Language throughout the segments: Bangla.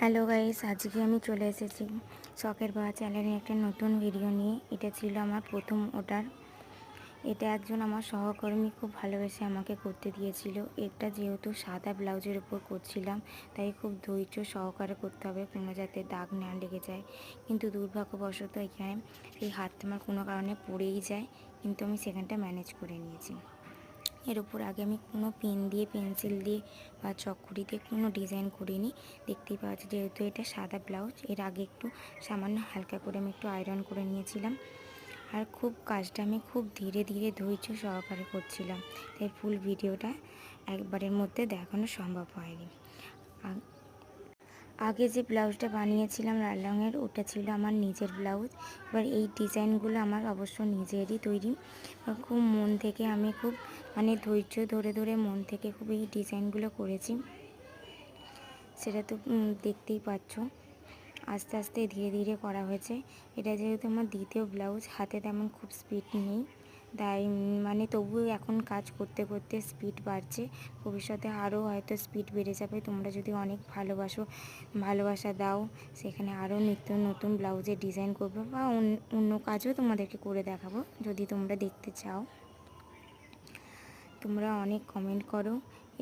হ্যালো গাইস, আজকে আমি চলে এসেছি শখের বাবা চ্যানেলে একটা নতুন ভিডিও নিয়ে। এটা ছিল আমার প্রথম অর্ডার। এটা একজন আমার সহকর্মী খুব ভালোবেসে আমাকে করতে দিয়েছিল। এটা যেহেতু সাদা ব্লাউজের উপর করছিলাম, তাই খুব ধৈর্য সহকারে করতে হবে, কোনো যাতে দাগ না লেগে যায়। কিন্তু দুর্ভাগ্যবশত এখানে এই হাতটা আমার কোনো কারণে পড়েই যায়, কিন্তু আমি সেখানটা ম্যানেজ করে নিয়েছি। এর উপর আগে আমি কোনো পেন দিয়ে, পেন্সিল দিয়ে বা চকরি দিয়ে কোনো ডিজাইন করিনি। দেখতেই পাচ্ছি যেহেতু এটা সাদা ব্লাউজ, এর আগে একটু সামান্য হালকা করে আমি একটু আয়রন করে নিয়েছিলাম। আর কাজটা আমি খুব ধীরে ধীরে ধৈর্য সহকারে করছিলাম, তাই ফুল ভিডিওটা একবারের মধ্যে দেখানো সম্ভব হয়নি। আগে যে ব্লাউজটা বানিয়েছিলাম লাল রঙের, ওটা ছিল আমার নিজের ব্লাউজ। এবার এই ডিজাইনগুলো আমার অবশ্য নিজেরই তৈরি। খুব মন থেকে আমি খুব ধৈর্য ধরে ধরে মন থেকে খুব এই ডিজাইনগুলো করেছি। সেটা তো দেখতেই পাচ্ছ, আস্তে আস্তে ধীরে ধীরে করা হয়েছে। এটা যেহেতু আমার দ্বিতীয় ব্লাউজ, হাতে তেমন খুব স্পিড নেই, তাই তবুও এখন কাজ করতে করতে স্পিড বাড়ছে। ভবিষ্যতে আরও হয়তো স্পিড বেড়ে যাবে। তোমরা যদি অনেক ভালোবাসা দাও, সেখানে আরও নিত্য নতুন ব্লাউজের ডিজাইন করবো বা অন্য কাজও তোমাদেরকে করে দেখাবো যদি তোমরা দেখতে চাও। তোমরা অনেক কমেন্ট করো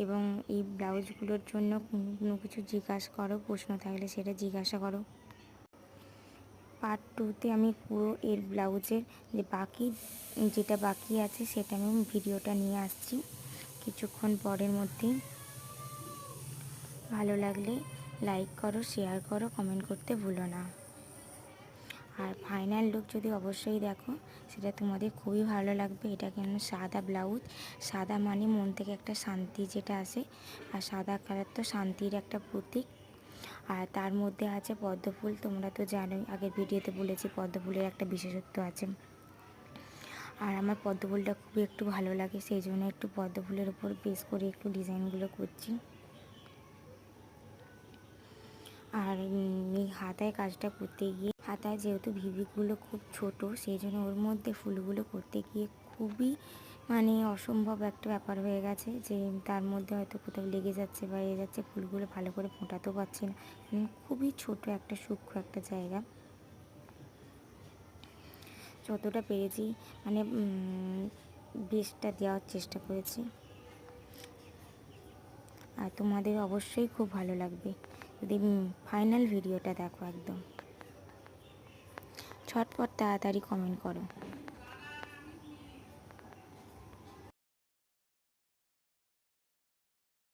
এবং এই ব্লাউজগুলোর জন্য কোনো কিছু জিজ্ঞাসা করো, প্রশ্ন থাকলে সেটা জিজ্ঞাসা করো। পার্ট 2তে আমি পুরো এর ব্লাউজের যেটা বাকি আছে সেটা আমি ভিডিওটা নিয়ে আসছি কিছুক্ষণ পরের মধ্যেই। ভালো লাগলে লাইক করো, শেয়ার করো, কমেন্ট করতে ভুলো না। আর ফাইনাল লুক যদি অবশ্যই দেখো, সেটা তোমাদের খুবই ভালো লাগবে। এটা কেন সাদা ব্লাউজ, সাদা মানে মন থেকে একটা শান্তি যেটা আসে, আর সাদা কালার তো শান্তির একটা প্রতীক। আর তার মধ্যে আছে পদ্মফুল। তোমরা তো জানোই, আগের ভিডিওতে বলেছি পদ্মফুলের একটা বিশেষত্ব আছে। আর আমার পদ্মফুলটা খুবই একটু ভালো লাগে, সেই জন্য একটু পদ্মফুলের উপর বেস করে একটু ডিজাইনগুলো করছি। আর এই হাতায় কাজটা করতে গিয়ে, হাতায় যেহেতু ভিভিগুলো খুব ছোট, সেই জন্য ওর মধ্যে ফুলগুলো করতে গিয়ে খুবই অসম্ভব একটা ব্যাপার হয়ে গেছে, যে তার মধ্যে হয়তো কোথাও লেগে যাচ্ছে বা যাচ্ছে, ফুলগুলো ভালো করে ফোটাতেও পারছি না। খুবই ছোট একটা সূক্ষ্ম একটা জায়গা। যতটা পেরেছি বেস্টটা দেওয়ার চেষ্টা করেছি। আর তোমাদের অবশ্যই খুব ভালো লাগবে যদি ফাইনাল ভিডিওটা দেখো। একদম ঝটপট তাড়াতাড়ি কমেন্ট করো।